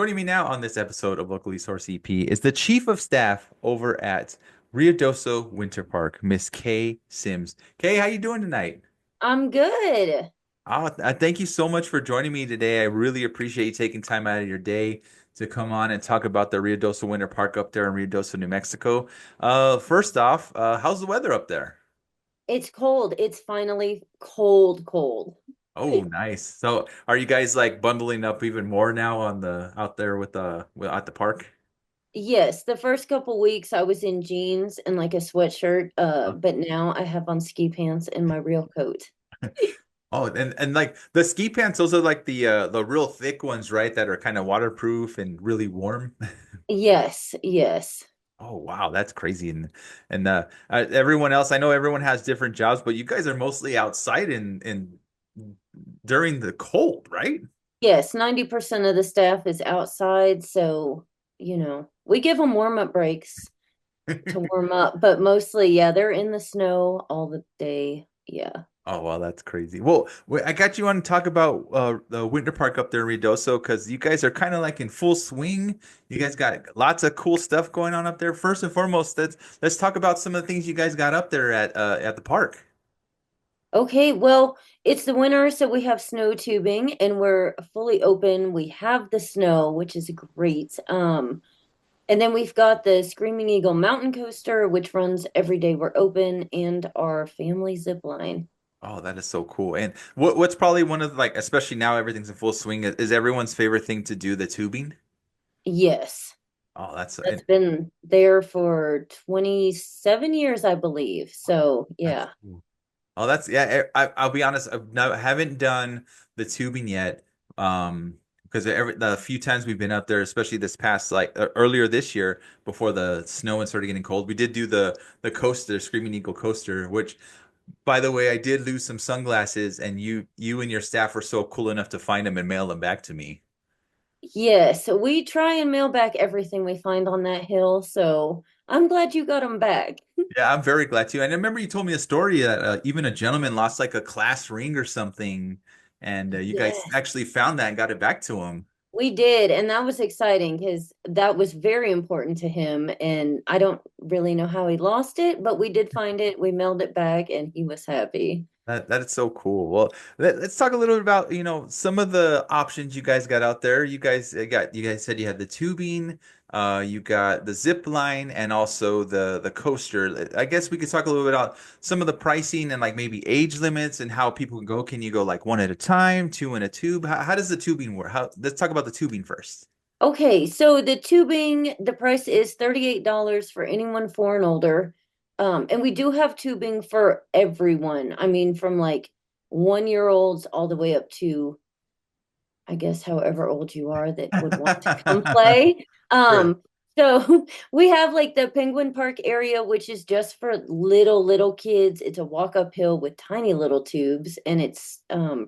joining me now on this episode of Locally Source EP is the Chief of Staff over at Ruidoso Winter Park, Miss Kay Sims. Kay, how you doing tonight? I'm good. Thank you so much for joining me today. I really appreciate you taking time out of your day to come on and talk about the Ruidoso Winter Park up there in Ruidoso, New Mexico. First off, how's the weather up there? It's cold. It's finally cold, cold. Oh, nice. So, are you guys like bundling up even more now on the out there at the park? Yes, the first couple weeks I was in jeans and like a sweatshirt, but now I have on ski pants and my real coat. Oh, and like the ski pants, those are like the real thick ones, right? That are kind of waterproof and really warm. Yes, yes. Oh wow, that's crazy. And everyone else, I know everyone has different jobs, but you guys are mostly outside in during the cold, right? Yes, 90% of the staff is outside, so we give them warm-up breaks to warm up, but mostly, yeah, they're in the snow all the day. Yeah. Oh wow, that's crazy. Well, I got you on to talk about the winter park up there in Ruidoso because you guys are kind of like in full swing. You guys got lots of cool stuff going on up there. First and foremost, let's talk about some of the things you guys got up there at the park. Okay, well, it's the winter, so we have snow tubing and we're fully open. We have the snow, which is great. And then we've got the Screaming Eagle Mountain Coaster, which runs every day we're open, and our family zip line. Oh, that is so cool. And what's probably one of like, especially now everything's in full swing, is everyone's favorite thing to do the tubing? Yes, Oh, that's been there for 27 years, I believe. So, that's yeah. cool. Oh, that's yeah. I'll be honest. Haven't done the tubing yet. Because the few times we've been up there, especially this past earlier this year, before the snow and started getting cold, we did do the coaster, Screaming Eagle coaster. Which, by the way, I did lose some sunglasses, and you and your staff were so cool enough to find them and mail them back to me. Yes, we try and mail back everything we find on that hill. So, I'm glad you got them back. Yeah, I'm very glad to. And I remember you told me a story that even a gentleman lost like a class ring or something, and you guys Yes. actually found that and got it back to him. We did, and that was exciting because that was very important to him. And I don't really know how he lost it, but we did find it. We mailed it back, and he was happy. That is so cool. Well, let's talk a little bit about, some of the options you guys got out there. You guys said you had the tubing, you got the zip line and also the coaster. I guess we could talk a little bit about some of the pricing and like maybe age limits and how people can go. Can you go like one at a time, two in a tube? How does the tubing work? Let's talk about the tubing first. Okay, so the tubing, the price is $38 for anyone 4 and older. And we do have tubing for everyone. I mean, from like 1 year olds all the way up to I guess however old you are that would want to come play. Sure. So we have like the Penguin Park area, which is just for little kids. It's a walk uphill with tiny little tubes, and it's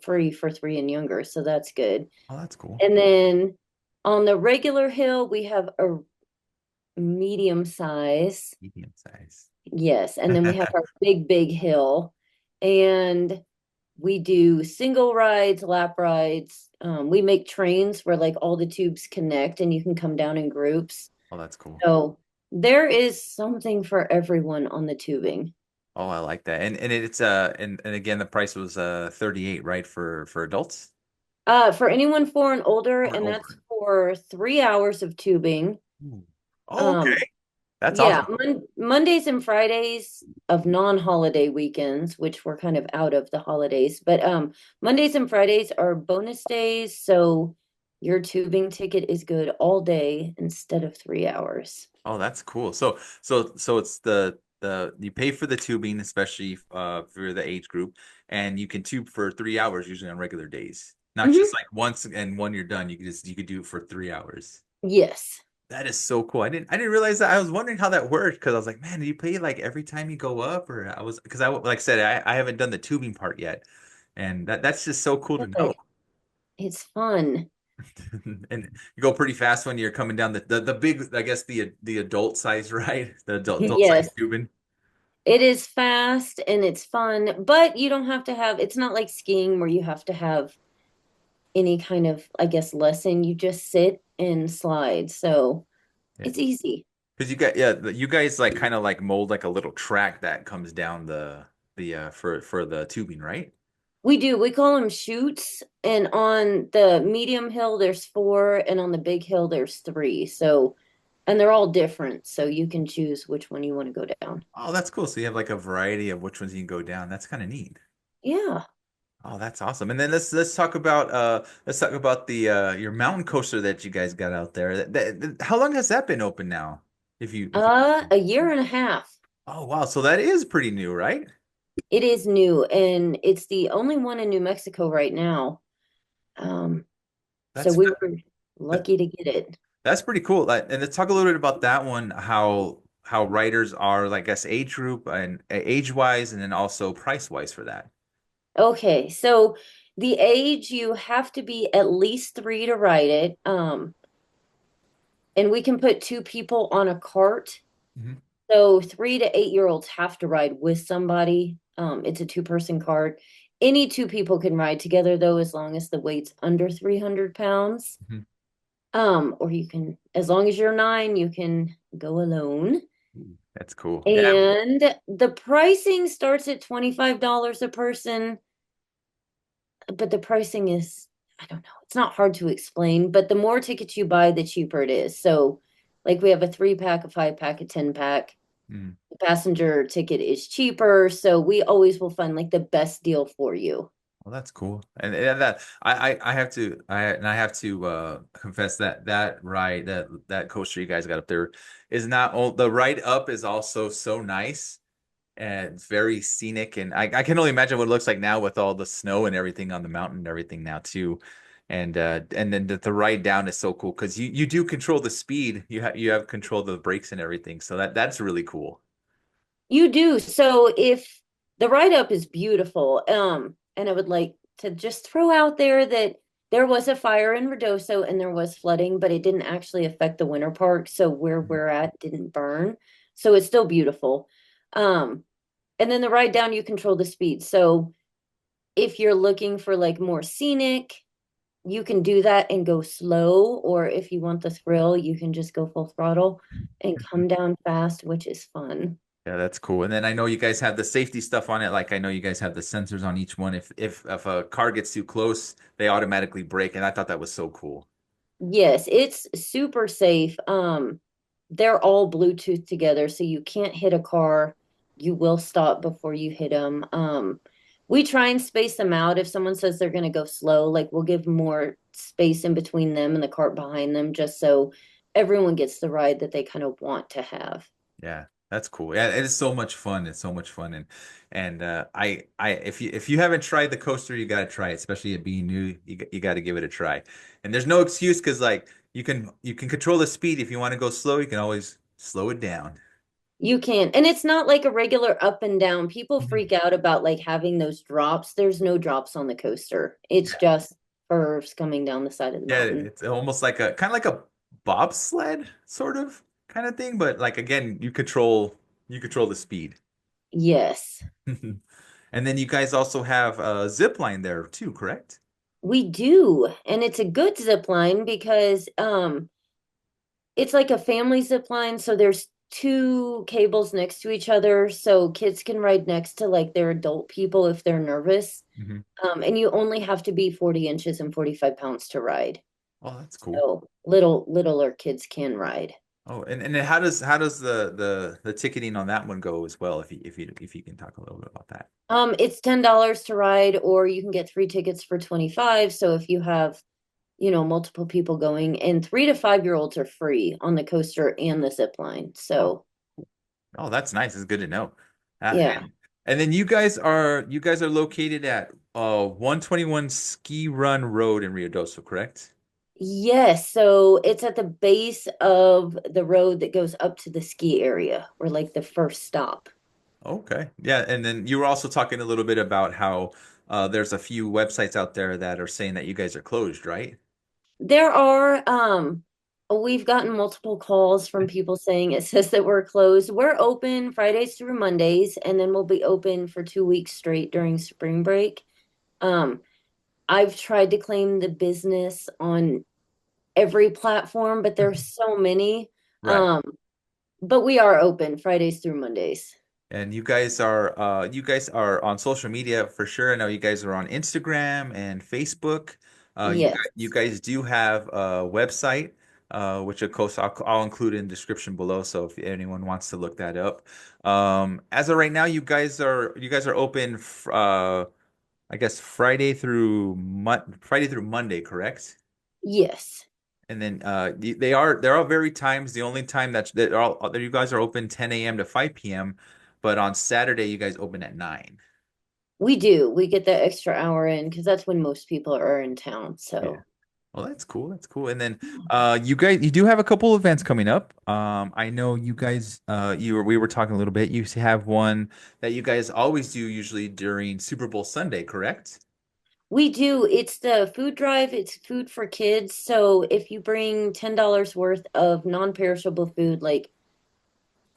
free for 3 and younger, so that's good. Oh, that's cool. And then on the regular hill, we have a medium size. Medium size. Yes, and then we have our big hill, and we do single rides, lap rides. We make trains where like all the tubes connect and you can come down in groups. Oh, that's cool. So there is something for everyone on the tubing. Oh, I like that. And it's and again the price was 38, right, for adults? For anyone 4 and older, Or and that's older. for 3 hours of tubing. Ooh. Oh, Um, okay. That's yeah, awesome. Mondays and Fridays of non-holiday weekends, which we're kind of out of the holidays, but Mondays and Fridays are bonus days, so your tubing ticket is good all day instead of 3 hours. Oh, that's cool. So it's the you pay for the tubing, especially for the age group, and you can tube for 3 hours usually on regular days. Not just Hmm. like once and when you're done, you could do it for 3 hours. Yes. That is so cool. I didn't realize that. I was wondering how that worked because I was like, man, do you pay like every time you go up? Or I was because I like I said, I haven't done the tubing part yet. And that's just so cool to know. Good. It's fun. And you go pretty fast when you're coming down the big, I guess the adult size, right? The adult size Yes. tubing. It is fast and it's fun, but you don't have to have, it's not like skiing where you have to have any kind of, I guess, lesson. You just sit. and slide. So Yeah. it's easy. Because you got, yeah, you guys like kind of like mold like a little track that comes down the for the tubing, right? We do. We call them chutes. And on the medium hill, there's four, and on the big hill, there's three. So, and they're all different. So you can choose which one you want to go down. Oh, that's cool. So you have like a variety of which ones you can go down. That's kind of neat. Yeah. Oh, that's awesome. And then let's talk about the your mountain coaster that you guys got out there. How long has that been open now? If you A year and a half. Oh wow, so that is pretty new, right? It is new, and it's the only one in New Mexico right now. Um, so That's we were that, lucky to get it. that's pretty cool. And let's talk a little bit about that one, how riders are, like, I guess, age group and age wise, and then also price wise for that. Okay, so the age you have to be at least three to ride it. And we can put two people on a cart. Mhm. So 3 to 8 year olds have to ride with somebody. It's a two-person cart. Any two people can ride together though, as long as the weight's under 300 pounds. Mhm. Or you can, as long as you're nine, you can go alone. Ooh, that's cool. Yeah. And the pricing starts at $25 a person, but the pricing is, I don't know, it's not hard to explain, but the more tickets you buy, the cheaper it is. So, like, we have a 3 pack, a 5 pack, a 10 pack. Mm. The passenger ticket is cheaper, so we always will find like the best deal for you. Well, that's cool. And that I have to I have to confess that that ride that coaster you guys got up there is not all the ride up is also so nice and very scenic, and I can only imagine what it looks like now with all the snow and everything on the mountain and everything now too. And then the ride down is so cool because you do control the speed. You have control of the brakes and everything. So that's really cool. You do. So if the write up is beautiful, and I would like to just throw out there that there was a fire in Ruidoso and there was flooding, but it didn't actually affect the winter park. So where Mhm. we're at didn't burn. So it's still beautiful. Um, and then the ride down, you control the speed. So if you're looking for like more scenic, you can do that and go slow, or if you want the thrill, you can just go full throttle and come down fast, which is fun. Yeah, that's cool. And then I know you guys have the safety stuff on it. Like I know you guys have the sensors on each one. If a car gets too close, they automatically brake. And I thought that was so cool. Yes, it's super safe. They're all Bluetooth together, so you can't hit a car. You will stop before you hit them. We try and space them out. If someone says they're going to go slow, like we'll give more space in between them and the cart behind them, just so everyone gets the ride that they kind of want to have. Yeah, that's cool. Yeah, it is so much fun. It's so much fun. And I if you haven't tried the coaster, you got to try it, especially it being new. You got to give it a try. And there's no excuse because like you can control the speed. If you want to go slow, you can always slow it down. You can. And it's not like a regular up and down. People Mhm. freak out about like having those drops. There's no drops on the coaster. It's Yeah. just curves coming down the side of the Yeah, mountain. it's almost like a kind of like a bobsled sort of kind of thing, but like again, you control the speed. Yes, And then you guys also have a zip line there too, correct? we do. And it's a good zip line because it's like a family zip line. So there's two cables next to each other. So kids can ride next to like their adult people if they're nervous. Hmm. And you only have to be 40 inches and 45 pounds to ride. Oh, that's cool. So littler kids can ride. Oh, and then how does the ticketing on that one go as well? If you can talk a little bit about that. It's $10 to ride, or you can get 3 tickets for 25. So if you have, multiple people going, and 3 to 5 year olds are free on the coaster and the zip line. Oh, So oh, that's nice. It's good to know. yeah. And then you guys are located at 121 Ski Run Road in Rio Doso, correct? Yes, so it's at the base of the road that goes up to the ski area, or like the first stop. Okay. Yeah, and then you were also talking a little bit about how there's a few websites out there that are saying that you guys are closed, right? There are, we've gotten multiple calls from people saying it says that we're closed. We're open Fridays through Mondays, and then we'll be open for 2 weeks straight during spring break. Um, I've tried to claim the business on every platform, but there's so many. Right. Um, but we are open Fridays through Mondays. And you guys are on social media for sure. I know you guys are on Instagram and Facebook. Yes. You guys do have a website, which of course I'll include in the description below. So if anyone wants to look that up, as of right now, you guys are open. I guess Friday through Monday, correct? Yes. And then there are very times the only time that you guys are open 10 a.m. to 5 p.m. But on Saturday you guys open at 9. We do. We get that extra hour in because that's when most people are in town. Yeah. So, Well, that's cool. That's cool. And then you do have a couple events coming up. I know you guys we were talking a little bit. You have one that you guys always do usually during Super Bowl Sunday, correct? we do. It's the food drive. It's food for kids. So if you bring $10 worth of non-perishable food like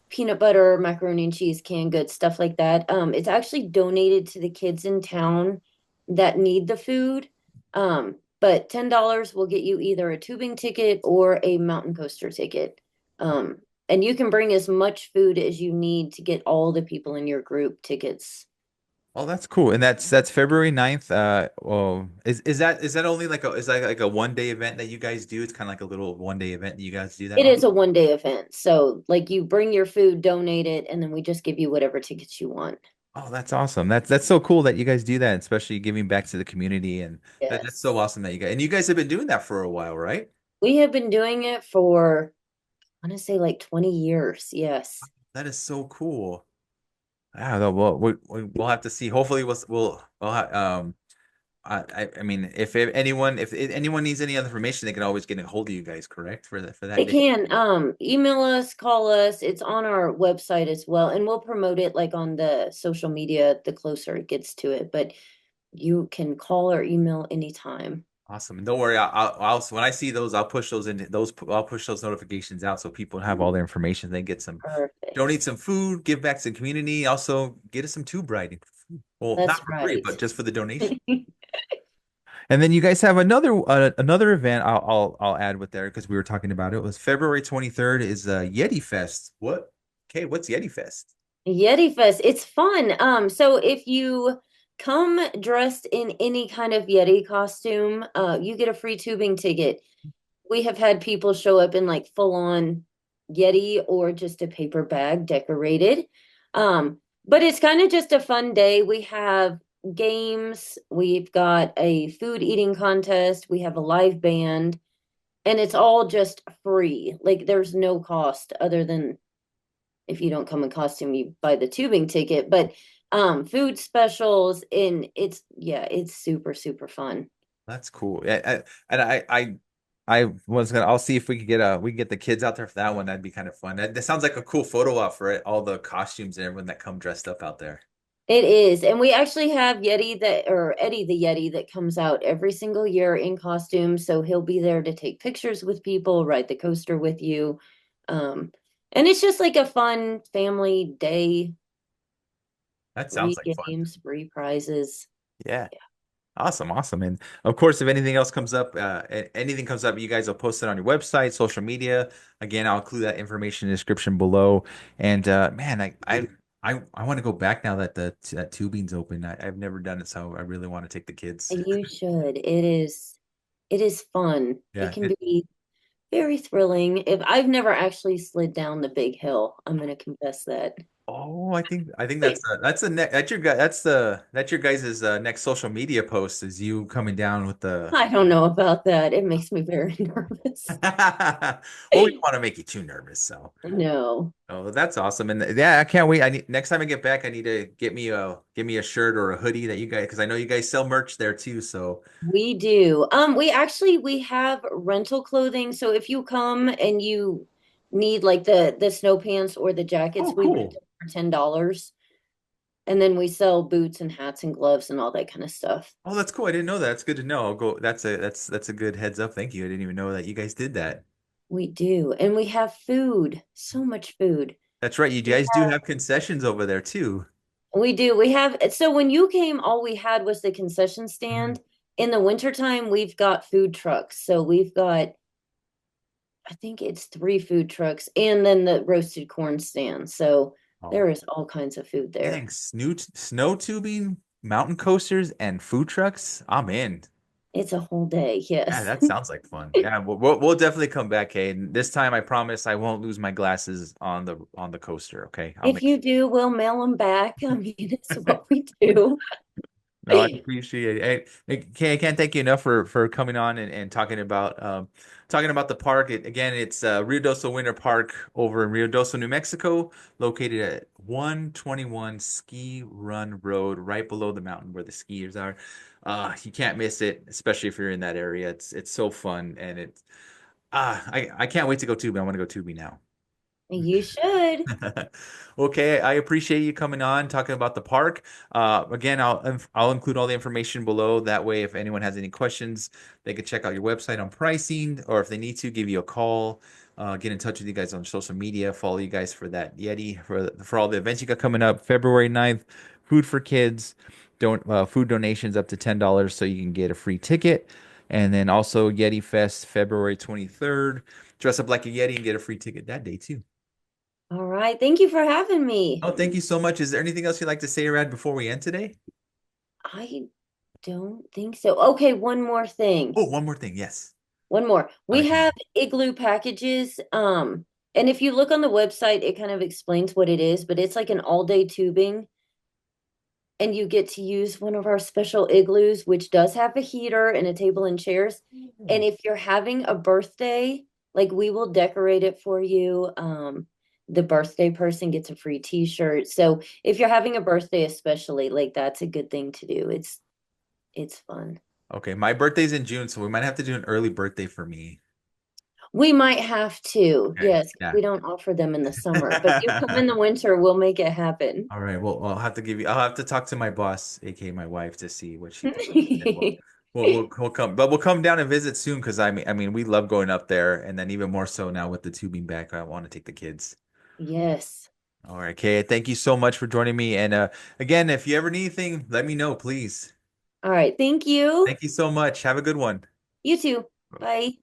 peanut butter, macaroni and cheese, canned goods, stuff like that, it's actually donated to the kids in town that need the food. But $10 will get you either a tubing ticket or a mountain coaster ticket. And you can bring as much food as you need to get all the people in your group tickets. Oh, that's cool. And that's February 9th. Well, is that only like is that like a 1 day event that you guys do? It's kind of like a little 1 day event that you guys do that It on? is a 1 day event. So, like, you bring your food, donate it, and then we just give you whatever tickets you want. Oh, that's awesome. That's so cool that you guys do that, especially giving back to the community and that's so Yes. awesome that you guys have been doing that for a while, right? We have been doing it for, I want to say, like 20 years. Yes. That is so cool. Yeah, well, we'll have to see. Hopefully I mean if anyone needs any other information, they can always get a hold of you guys, correct? For They that day. can email us, call us. It's on our website as well, and we'll promote it like on the social media the closer it gets to it. But you can call or email anytime. Awesome. And don't worry, I'll when I see those, I'll push those notifications out so people have all their information. They get some donate Perfect. some food, give back to the community, also get us some tube riding. Well, not That's for free, right. but just for the donation. And then you guys have another event I'll add with there because we were talking about it. It was February 23rd is Yeti Fest. What? Okay, what's Yeti Fest? Yeti Fest. It's fun. So if you come dressed in any kind of Yeti costume, you get a free tubing ticket. We have had people show up in like full on Yeti or just a paper bag decorated. But it's kind of just a fun day. We have games, we've got a food eating contest, we have a live band, and it's all just free. Like there's no cost other than if you don't come in costume, you buy the tubing ticket. But food specials and it's yeah, it's super, super fun. That's cool. And I'll see if we can get the kids out there for that one. That'd be kind of fun. That sounds like a cool photo op for it, all the costumes and everyone that come dressed up out there. It is. And we actually have Yeti that, or Eddie the Yeti that comes out every single year in costume. So he'll be there to take pictures with people, ride the coaster with you. Um, and it's just like a fun family day, That sounds free like fun. games, free prizes. Yeah. Awesome, awesome. And of course, if anything else comes up, anything comes up, you guys will post it on your website, social media. Again, I'll include that information in the description below. And man, I want to go back now that that tubing's open. I've never done it, so I really want to take the kids. You should. It is fun. It Yeah. can be very thrilling. If I've never actually slid down the big hill, I'm gonna confess that. Oh, I think that's the next that's your guys' next social media post is you coming down with the I don't know about that. It makes me very nervous. well, we don't want to make you too nervous, so No. oh, that's awesome. And yeah, I can't wait. I need next time I get back, I need to get me a shirt or a hoodie that you guys because I know you guys sell merch there too. So We do. We have rental clothing. So if you come and you need like the snow pants or the oh, jackets, we rent cool. them for $10. And then we sell boots and hats and gloves and all that kind of stuff. Oh, that's cool. I didn't know that. It's good to know. I'll go. That's a good heads up. Thank you. I didn't even know that you guys did that. We do. And we have food. So much food. That's right. You We guys do have concessions over there too. we do. We have so when you came, all we had was the concession Mhm. stand. In the wintertime, we've got food trucks. So we've got I think it's three food trucks and then the roasted corn stand. So Oh, there is all kinds of food there. dang, snow tubing, mountain coasters, and food trucks. I'm in. It's a whole day, Yeah, yes. that sounds like fun. Yeah, we'll definitely come back, Kate. And this time, I promise I won't lose my glasses on the coaster. Okay, I'll If make you sure. do, we'll mail them back. I mean, it's what we do. No, I appreciate it. Kay, I can't thank you enough for coming on and talking about the park. Again, it's Ruidoso Winter Park over in Ruidoso, New Mexico, located at 121 Ski Run Road, right below the mountain where the skiers are. You can't miss it, especially if you're in that area. It's so fun and I can't wait to go tubing. I want to go tubing now. You should. Okay, I appreciate you coming on talking about the park. Again, I'll include all the information below. That way, if anyone has any questions, they can check out your website on pricing, or if they need to, give you a call. Get in touch with you guys on social media. Follow you guys for that Yeti for all the events you got coming up. February 9th, food for kids. Don't food donations up to $10 so you can get a free ticket. And then also Yeti Fest February 23rd. Dress up like a Yeti and get a free ticket that day too. All right. Thank you for having me. Oh, thank you so much. Is there anything else you'd like to say, Rad, before we end today? I don't think so. Okay, one more thing. Oh, one more thing. Yes. One more. I'll We let you know. have igloo packages. And if you look on the website, it kind of explains what it is, but it's like an all-day tubing, and you get to use one of our special igloos, which does have a heater and a table and chairs. And Ooh. if you're having a birthday, like we will decorate it for you. The birthday person gets a free t-shirt. So if you're having a birthday, especially, like that's a good thing to do. It's fun. Okay, my birthday's in June, so we might have to do an early birthday for me. We might have to, Okay. yes, 'cause Yeah. we don't offer them in the summer, but you come in the winter, we'll make it happen. All right. Well, I'll have to talk to my boss, aka my wife, to see what she thinks. And we'll come, but we'll come down and visit soon because I mean, we love going up there, and then even more so now with the tubing back, I want to take the kids. Yes. All right, Kay, thank you so much for joining me. And again, if you ever need anything, let me know, please. All right. Thank you. Thank you so much. Have a good one. You too. Bye.